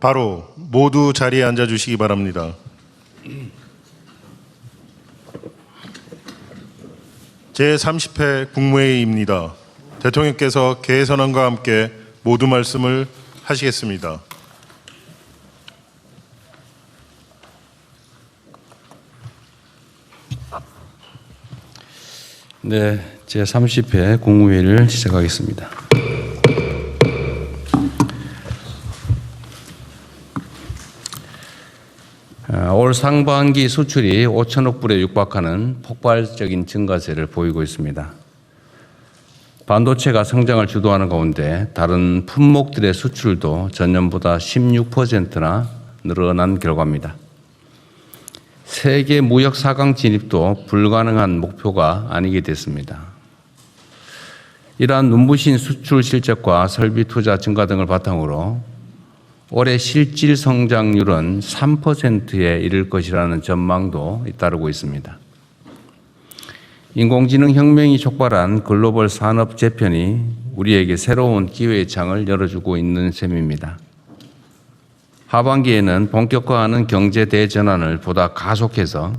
바로 모두 자리에 앉아 주시기 바랍니다. 제30회 국무회의입니다. 대통령께서 개선안과 함께 모두 말씀을 하시겠습니다. 네, 제30회 국무회의를 시작하겠습니다. 올 상반기 수출이 5천억 불에 육박하는 폭발적인 증가세를 보이고 있습니다. 반도체가 성장을 주도하는 가운데 다른 품목들의 수출도 전년보다 16%나 늘어난 결과입니다. 세계 무역 4강 진입도 불가능한 목표가 아니게 됐습니다. 이러한 눈부신 수출 실적과 설비 투자 증가 등을 바탕으로 올해 실질 성장률은 3%에 이를 것이라는 전망도 잇따르고 있습니다. 인공지능 혁명이 촉발한 글로벌 산업 재편이 우리에게 새로운 기회의 창을 열어주고 있는 셈입니다. 하반기에는 본격화하는 경제 대전환을 보다 가속해서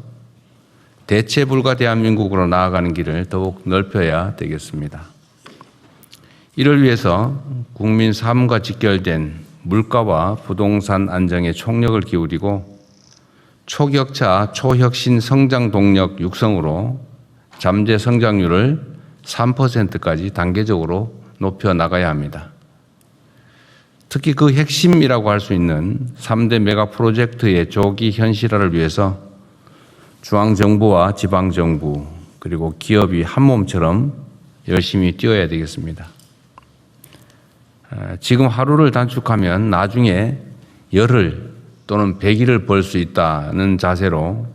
대체 불가 대한민국으로 나아가는 길을 더욱 넓혀야 되겠습니다. 이를 위해서 국민 삶과 직결된 물가와 부동산 안정에 총력을 기울이고 초격차 초혁신 성장 동력 육성으로 잠재 성장률을 3%까지 단계적으로 높여 나가야 합니다. 특히 그 핵심이라고 할 수 있는 3대 메가 프로젝트의 조기 현실화를 위해서 중앙정부와 지방정부 그리고 기업이 한몸처럼 열심히 뛰어야 되겠습니다. 지금 하루를 단축하면 나중에 열흘 또는 100일을 벌 수 있다는 자세로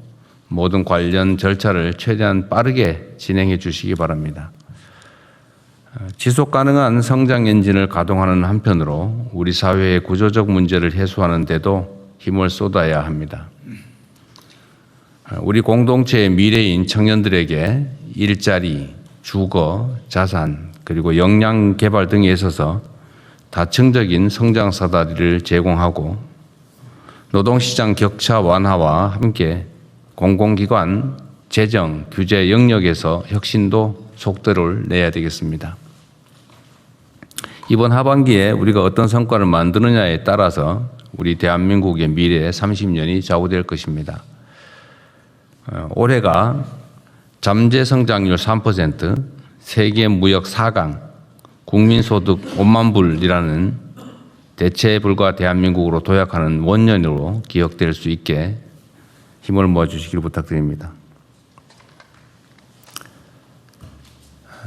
모든 관련 절차를 최대한 빠르게 진행해 주시기 바랍니다. 지속 가능한 성장 엔진을 가동하는 한편으로 우리 사회의 구조적 문제를 해소하는 데도 힘을 쏟아야 합니다. 우리 공동체의 미래인 청년들에게 일자리, 주거, 자산, 그리고 역량 개발 등에 있어서 다층적인 성장 사다리를 제공하고 노동시장 격차 완화와 함께 공공기관, 재정, 규제 영역에서 혁신도 속도를 내야 되겠습니다. 이번 하반기에 우리가 어떤 성과를 만드느냐에 따라서 우리 대한민국의 미래 30년이 좌우될 것입니다. 올해가 잠재 성장률 3%, 세계 무역 4강, 국민소득 5만 불이라는 대체 불가 대한민국으로 도약하는 원년으로 기억될 수 있게 힘을 모아주시길 부탁드립니다.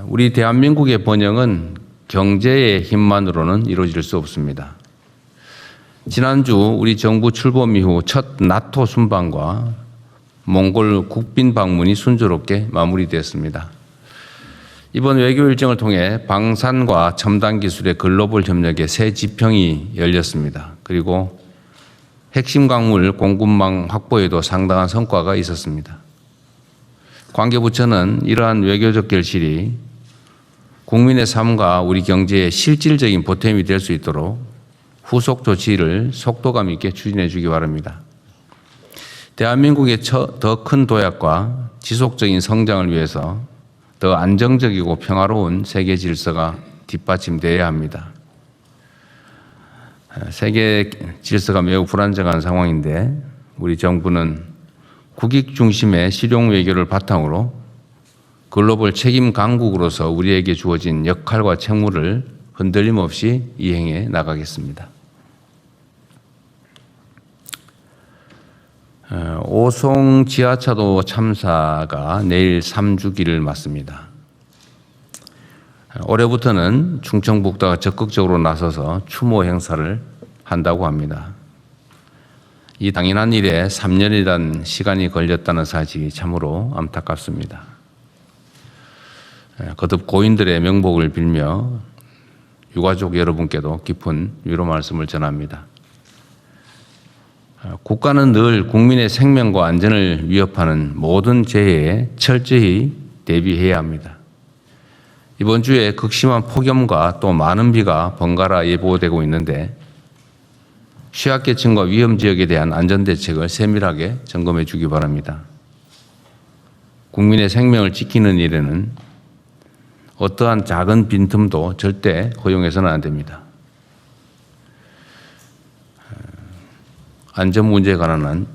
우리 대한민국의 번영은 경제의 힘만으로는 이루어질 수 없습니다. 지난주 우리 정부 출범 이후 첫 나토 순방과 몽골 국빈 방문이 순조롭게 마무리되었습니다. 이번 외교 일정을 통해 방산과 첨단 기술의 글로벌 협력의 새 지평이 열렸습니다. 그리고 핵심 광물 공급망 확보에도 상당한 성과가 있었습니다. 관계부처는 이러한 외교적 결실이 국민의 삶과 우리 경제에 실질적인 보탬이 될 수 있도록 후속 조치를 속도감 있게 추진해 주기 바랍니다. 대한민국의 더 큰 도약과 지속적인 성장을 위해서 더 안정적이고 평화로운 세계 질서가 뒷받침되어야 합니다. 세계 질서가 매우 불안정한 상황인데 우리 정부는 국익 중심의 실용 외교를 바탕으로 글로벌 책임 강국으로서 우리에게 주어진 역할과 책무를 흔들림 없이 이행해 나가겠습니다. 오송 지하차도 참사가 내일 3주기를 맞습니다. 올해부터는 충청북도가 적극적으로 나서서 추모 행사를 한다고 합니다. 이 당연한 일에 3년이란 시간이 걸렸다는 사실이 참으로 안타깝습니다. 거듭 고인들의 명복을 빌며 유가족 여러분께도 깊은 위로 말씀을 전합니다. 국가는 늘 국민의 생명과 안전을 위협하는 모든 재해에 철저히 대비해야 합니다. 이번 주에 극심한 폭염과 또 많은 비가 번갈아 예보되고 있는데 취약계층과 위험지역에 대한 안전대책을 세밀하게 점검해 주기 바랍니다. 국민의 생명을 지키는 일에는 어떠한 작은 빈틈도 절대 허용해서는 안 됩니다. 안전 문제에 관한 한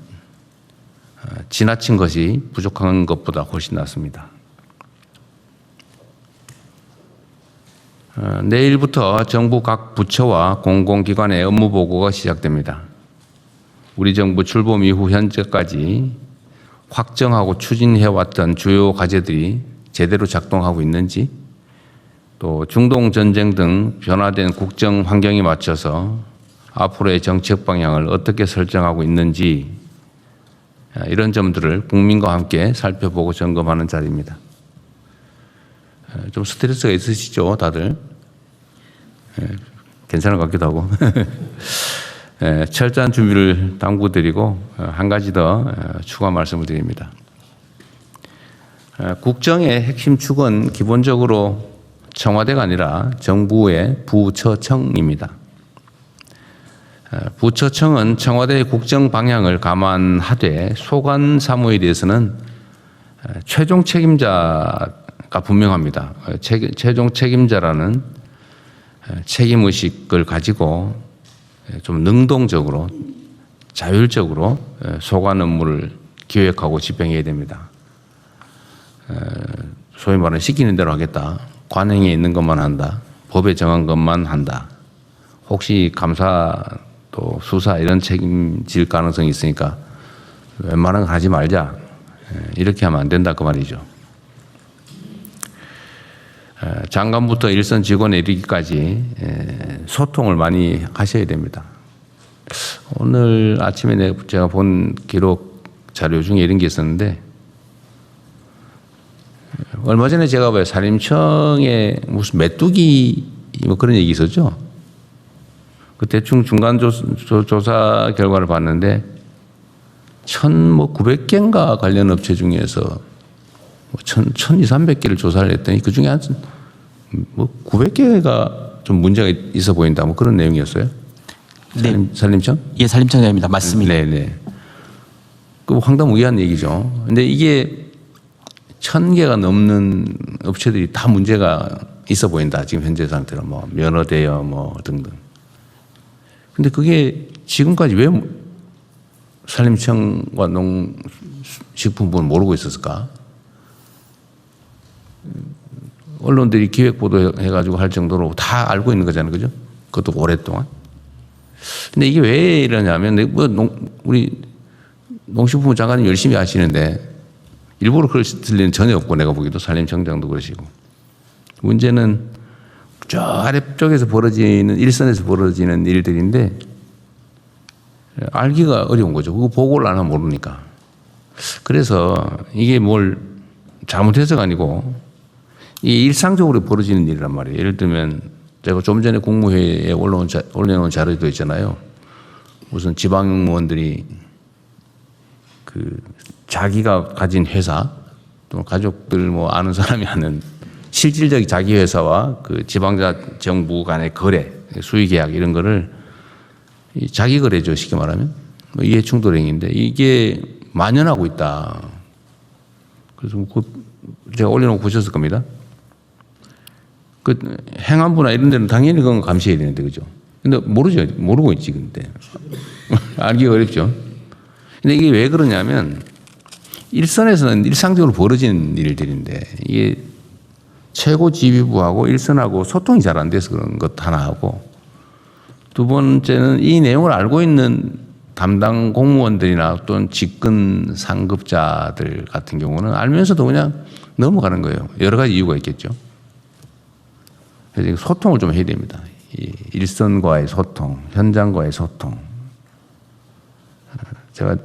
지나친 것이 부족한 것보다 훨씬 낫습니다. 내일부터 정부 각 부처와 공공기관의 업무 보고가 시작됩니다. 우리 정부 출범 이후 현재까지 확정하고 추진해왔던 주요 과제들이 제대로 작동하고 있는지, 또 중동 전쟁 등 변화된 국정 환경에 맞춰서 앞으로의 정책 방향을 어떻게 설정하고 있는지, 이런 점들을 국민과 함께 살펴보고 점검하는 자리입니다. 좀 스트레스가 있으시죠, 다들? 괜찮은 것 같기도 하고. 철저한 준비를 당부드리고 한 가지 더 추가 말씀을 드립니다. 국정의 핵심 축은 기본적으로 청와대가 아니라 정부의 부처청입니다. 부처청은 청와대의 국정 방향을 감안하되 소관 사무에 대해서는 최종 책임자가 분명합니다. 최종 책임자라는 책임의식을 가지고 좀 능동적으로 자율적으로 소관 업무를 기획하고 집행해야 됩니다. 소위 말하는 시키는 대로 하겠다. 관행에 있는 것만 한다. 법에 정한 것만 한다. 혹시 감사 또 수사 이런 책임질 가능성이 있으니까 웬만한 거 하지 말자. 이렇게 하면 안 된다 그 말이죠. 장관부터 일선 직원에 이르기까지 소통을 많이 하셔야 됩니다. 오늘 아침에 제가 본 기록 자료 중에 이런 게 있었는데, 얼마 전에 제가 봐요. 산림청에 무슨 메뚜기 뭐 그런 얘기 있었죠. 그 대충 중간 조사 결과를 봤는데 900개인가 관련 업체 중에서 1,200~1,300개를 조사를 했더니 그 중에 한 900개가 좀 문제가 있어 보인다. 뭐 그런 내용이었어요. 네. 산림청? 예, 산림청장입니다. 맞습니다. 네네. 그 황당무계한 얘기죠. 근데 이게 1,000개가 넘는 업체들이 다 문제가 있어 보인다. 지금 현재 상태로 뭐 면허 대여 뭐 등등. 근데 그게 지금까지 왜 산림청과 농식품부는 모르고 있었을까? 언론들이 기획 보도해가지고 할 정도로 다 알고 있는 거잖아요. 그죠? 그것도 오랫동안. 근데 이게 왜 이러냐면, 우리 농식품부 장관이 열심히 하시는데, 일부러 그럴 리는 전혀 없고, 내가 보기도 산림청장도 그러시고. 문제는 저 아래쪽에서 벌어지는, 일선에서 벌어지는 일들인데, 알기가 어려운 거죠. 그거 보고를 안 하면 모르니까. 그래서 이게 뭘 잘못해서가 아니고, 이 일상적으로 벌어지는 일이란 말이에요. 예를 들면 제가 좀 전에 국무회의에 올려놓은 자료도 있잖아요. 무슨 지방의원들이 그 자기가 가진 회사 또 가족들 뭐 아는 사람이 하는 실질적인 자기 회사와 그 지방자 정부 간의 거래, 수의계약 이런 거를 자기 거래죠. 쉽게 말하면 이해충돌행위인데 이게 만연하고 있다. 그래서 제가 올려놓고 보셨을 겁니다. 그 행안부나 이런 데는 당연히 그건 감시해야 되는데, 그죠? 근데 모르죠. 모르고 있지, 근데. 알기가 어렵죠. 근데 이게 왜 그러냐면, 일선에서는 일상적으로 벌어지는 일들인데, 이게 최고 지휘부하고 일선하고 소통이 잘 안 돼서 그런 것 하나 하고, 두 번째는 이 내용을 알고 있는 담당 공무원들이나 또는 직근 상급자들 같은 경우는 알면서도 그냥 넘어가는 거예요. 여러 가지 이유가 있겠죠. 그래서 소통을 좀 해야 됩니다. 일선과의 소통, 현장과의 소통. 제가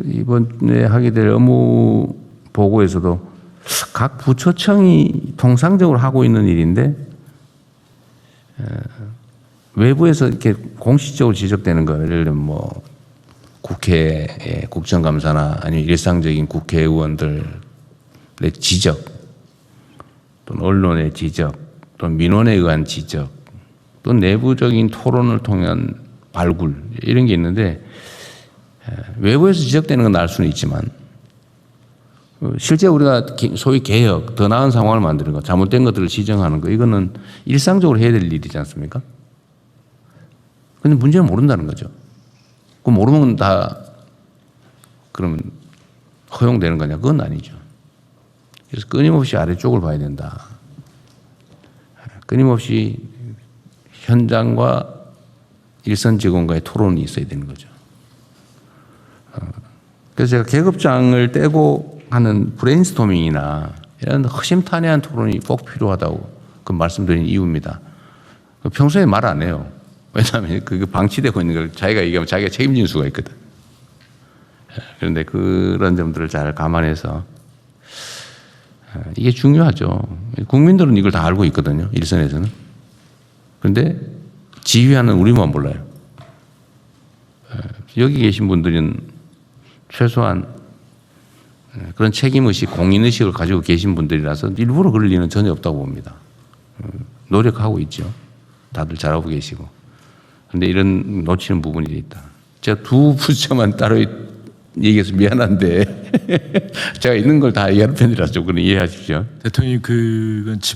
이번에 하게 될 업무 보고에서도 각 부처청이 통상적으로 하고 있는 일인데 외부에서 이렇게 공식적으로 지적되는 거, 예를 들면 뭐 국회의 국정감사나 아니면 일상적인 국회의원들의 지적, 또는 언론의 지적, 또 민원에 의한 지적, 또 내부적인 토론을 통한 발굴 이런 게 있는데 외부에서 지적되는 건 알 수는 있지만 실제 우리가 소위 개혁, 더 나은 상황을 만드는 것, 잘못된 것들을 지정하는 거 이거는 일상적으로 해야 될 일이지 않습니까? 근데 문제는 모른다는 거죠. 그 모르면 다 그러면 허용되는 거냐? 그건 아니죠. 그래서 끊임없이 아래쪽을 봐야 된다. 끊임없이 현장과 일선 직원과의 토론이 있어야 되는 거죠. 그래서 제가 계급장을 떼고 하는 브레인스토밍이나 이런 허심탄회한 토론이 꼭 필요하다고 그 말씀드린 이유입니다. 평소에 말 안 해요. 왜냐하면 그게 방치되고 있는 걸 자기가 얘기하면 자기가 책임질 수가 있거든. 그런데 그런 점들을 잘 감안해서 이게 중요하죠. 국민들은 이걸 다 알고 있거든요. 일선에서는. 그런데 지휘하는 우리만 몰라요. 여기 계신 분들은 최소한 그런 책임의식, 공인의식을 가지고 계신 분들이라서 일부러 그럴 리는 전혀 없다고 봅니다. 노력하고 있죠. 다들 잘하고 계시고. 그런데 이런 놓치는 부분이 있다. 제가 두 부처만 따로 얘기해서 미안한데 제가 있는 걸 다 얘기하는 편이라서 조금 이해하십시오. 대통령님, 그건 지방